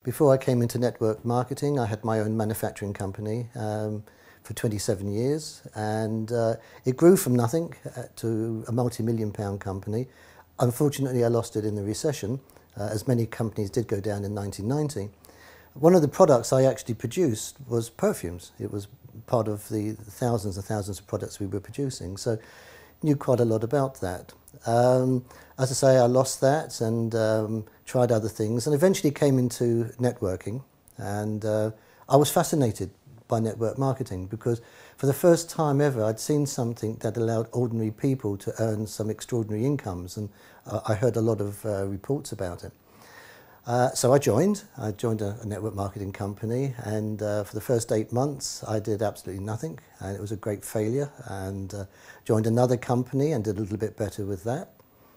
Before I came into network marketing, I had my own manufacturing company for 27 years, and it grew from nothing to a multi-million pound company. Unfortunately, I lost it in the recession, as many companies did go down in 1990. One of the products I actually produced was perfumes. It was part of the thousands and thousands of products we were producing, so knew quite a lot about that. As I say, I lost that and tried other things, and eventually came into networking, and I was fascinated by network marketing because for the first time ever I'd seen something that allowed ordinary people to earn some extraordinary incomes, and I heard a lot of reports about it. So I joined a network marketing company, and for the first 8 months I did absolutely nothing, and it was a great failure, and joined another company and did a little bit better with that.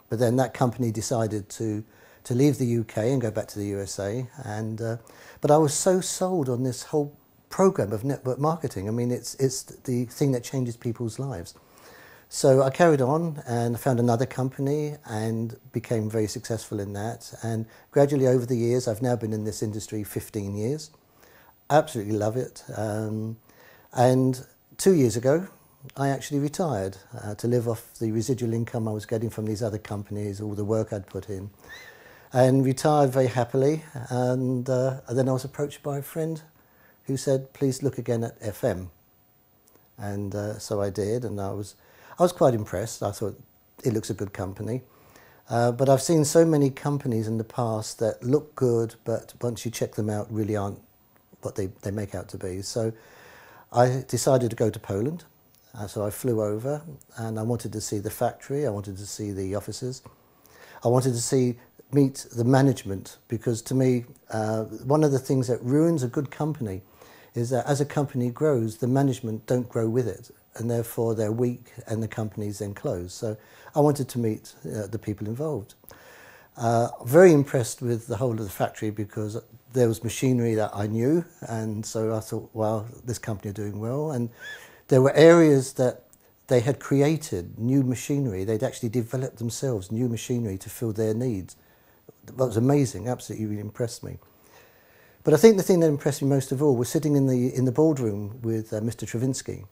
But then that company decided to leave the UK and go back to the USA, and but I was so sold on this whole program of network marketing. I mean, it's the thing that changes people's lives. So I carried on and found another company and became very successful in that. And gradually over the years, I've now been in this industry 15 years. Absolutely love it. And 2 years ago, I actually retired to live off the residual income I was getting from these other companies, all the work I'd put in. And retired very happily. And then I was approached by a friend who said, please look again at FM. And so I did, and I was quite impressed. I thought, it looks a good company. But I've seen so many companies in the past that look good, but once you check them out, really aren't what they make out to be. So I decided to go to Poland. So I flew over, and I wanted to see the factory, I wanted to see the offices. I wanted to meet the management, because to me, one of the things that ruins a good company is that as a company grows, the management don't grow with it, and therefore they're weak and the companies then close. So I wanted to meet the people involved. Very impressed with the whole of the factory because there was machinery that I knew, and so I thought, well, this company are doing well. And there were areas that they had created new machinery. They'd actually developed themselves new machinery to fill their needs. That was amazing, absolutely really impressed me. But I think the thing that impressed me most of all was sitting in the boardroom with Mr. Travinsky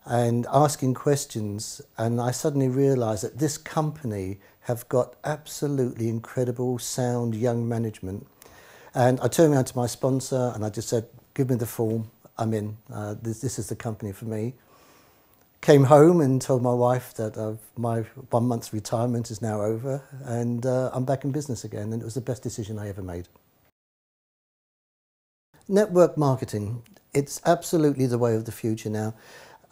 and asking questions, and I suddenly realised that this company have got absolutely incredible, sound, young management. And I turned around to my sponsor and I just said, give me the form, I'm in, this is the company for me. Came home and told my wife that my 1 month's retirement is now over, and I'm back in business again, and it was the best decision I ever made. Network marketing, it's absolutely the way of the future now.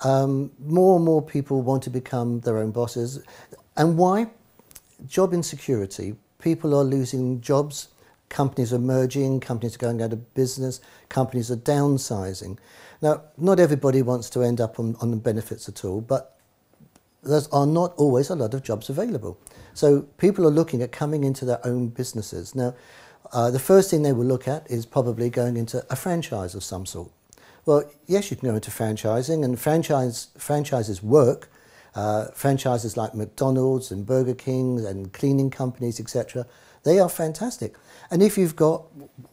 More and more people want to become their own bosses. And why? Job insecurity. People are losing jobs, companies are merging, companies are going out of business, companies are downsizing. Now, not everybody wants to end up on the benefits at all, but there are not always a lot of jobs available. So people are looking at coming into their own businesses. Now, the first thing they will look at is probably going into a franchise of some sort. Well, yes, you can go into franchising, and franchises work. Franchises like McDonald's and Burger King and cleaning companies, etc., they are fantastic. And if you've got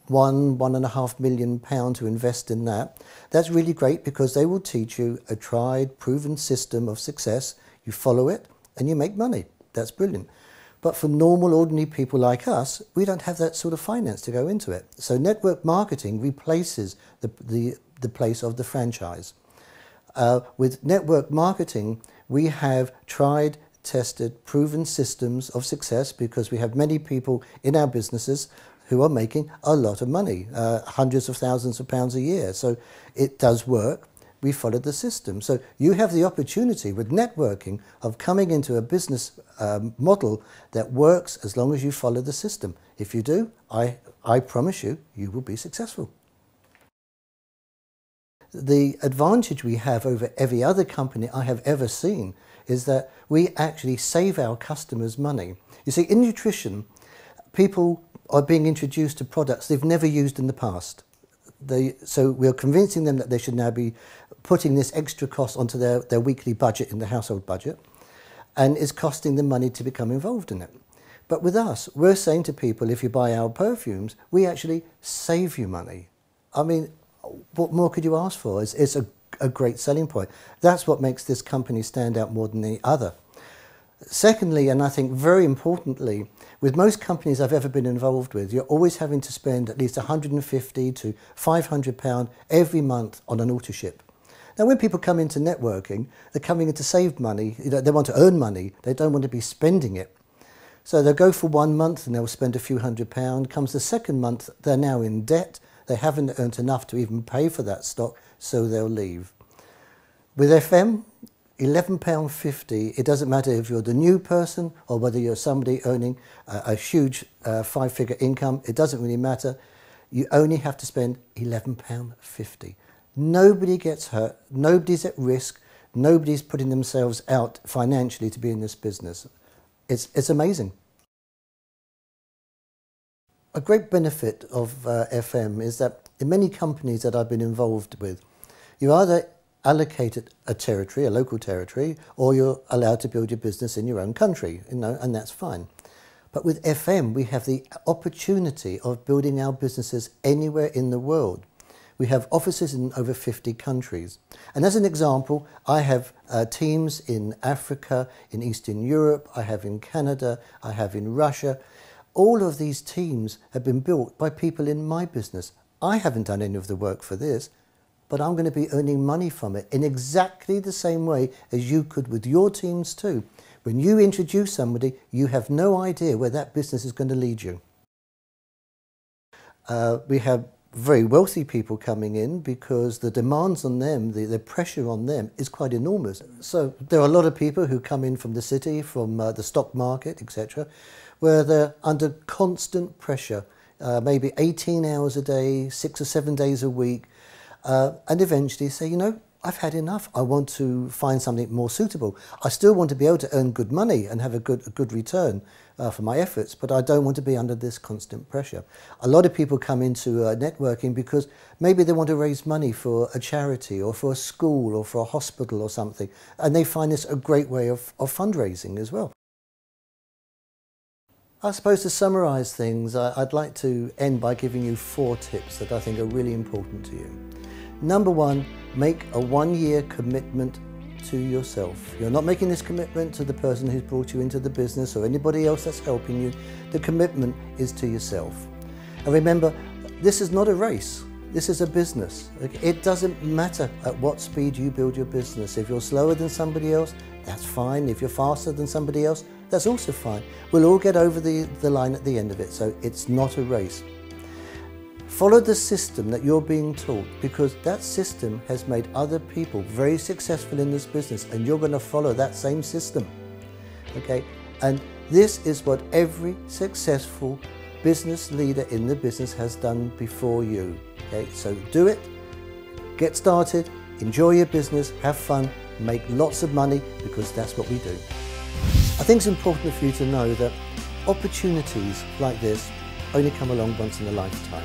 £1.5 million to invest in that, that's really great, because they will teach you a tried, proven system of success. You follow it and you make money. That's brilliant. But for normal, ordinary people like us, we don't have that sort of finance to go into it. So network marketing replaces the place of the franchise. With network marketing, we have tried, tested, proven systems of success, because we have many people in our businesses who are making a lot of money, hundreds of thousands of pounds a year. So it does work. We followed the system. So you have the opportunity with networking of coming into a business model that works as long as you follow the system. If you do, I promise you, you will be successful. The advantage we have over every other company I have ever seen is that we actually save our customers money. You see, in nutrition, people are being introduced to products they've never used in the past. So we're convincing them that they should now be putting this extra cost onto their weekly budget in the household budget, and it's costing them money to become involved in it. But with us, we're saying to people, if you buy our perfumes, we actually save you money. I mean, what more could you ask for? It's a great selling point. That's what makes this company stand out more than any other. Secondly, and I think very importantly, with most companies I've ever been involved with, you're always having to spend at least £150 to £500 every month on an auto-ship. Now, when people come into networking, they're coming in to save money. They want to earn money. They don't want to be spending it. So they'll go for 1 month and they'll spend a few £100s. Comes the second month, they're now in debt. They haven't earned enough to even pay for that stock, so they'll leave. With FM, £11.50, it doesn't matter if you're the new person or whether you're somebody earning a huge 5-figure income, it doesn't really matter. You only have to spend £11.50. Nobody gets hurt, nobody's at risk, nobody's putting themselves out financially to be in this business. It's amazing. A great benefit of FM is that in many companies that I've been involved with, you either allocated a territory, a local territory, or you're allowed to build your business in your own country, and that's fine. But with FM, we have the opportunity of building our businesses anywhere in the world. We have offices in over 50 countries. And as an example, I have teams in Africa, in Eastern Europe, I have in Canada, I have in Russia. All of these teams have been built by people in my business. I haven't done any of the work for this, but I'm going to be earning money from it in exactly the same way as you could with your teams too. When you introduce somebody, you have no idea where that business is going to lead you. We have very wealthy people coming in because the demands on them, the pressure on them is quite enormous. So there are a lot of people who come in from the city, from the stock market, etc., where they're under constant pressure, maybe 18 hours a day, 6 or 7 days a week, and eventually say, you know, I've had enough. I want to find something more suitable. I still want to be able to earn good money and have a good return for my efforts, but I don't want to be under this constant pressure. A lot of people come into networking because maybe they want to raise money for a charity or for a school or for a hospital or something, and they find this a great way of fundraising as well. I suppose to summarise things, I'd like to end by giving you 4 tips that I think are really important to you. Number 1, make a 1-year commitment to yourself. You're not making this commitment to the person who's brought you into the business or anybody else that's helping you. The commitment is to yourself. And remember, this is not a race. This is a business. It doesn't matter at what speed you build your business. If you're slower than somebody else, that's fine. If you're faster than somebody else, that's also fine. We'll all get over the line at the end of it, so it's not a race. Follow the system that you're being taught, because that system has made other people very successful in this business, and you're going to follow that same system. Okay? And this is what every successful business leader in the business has done before you. Okay? So do it, get started, enjoy your business, have fun, make lots of money, because that's what we do. I think it's important for you to know that opportunities like this only come along once in a lifetime.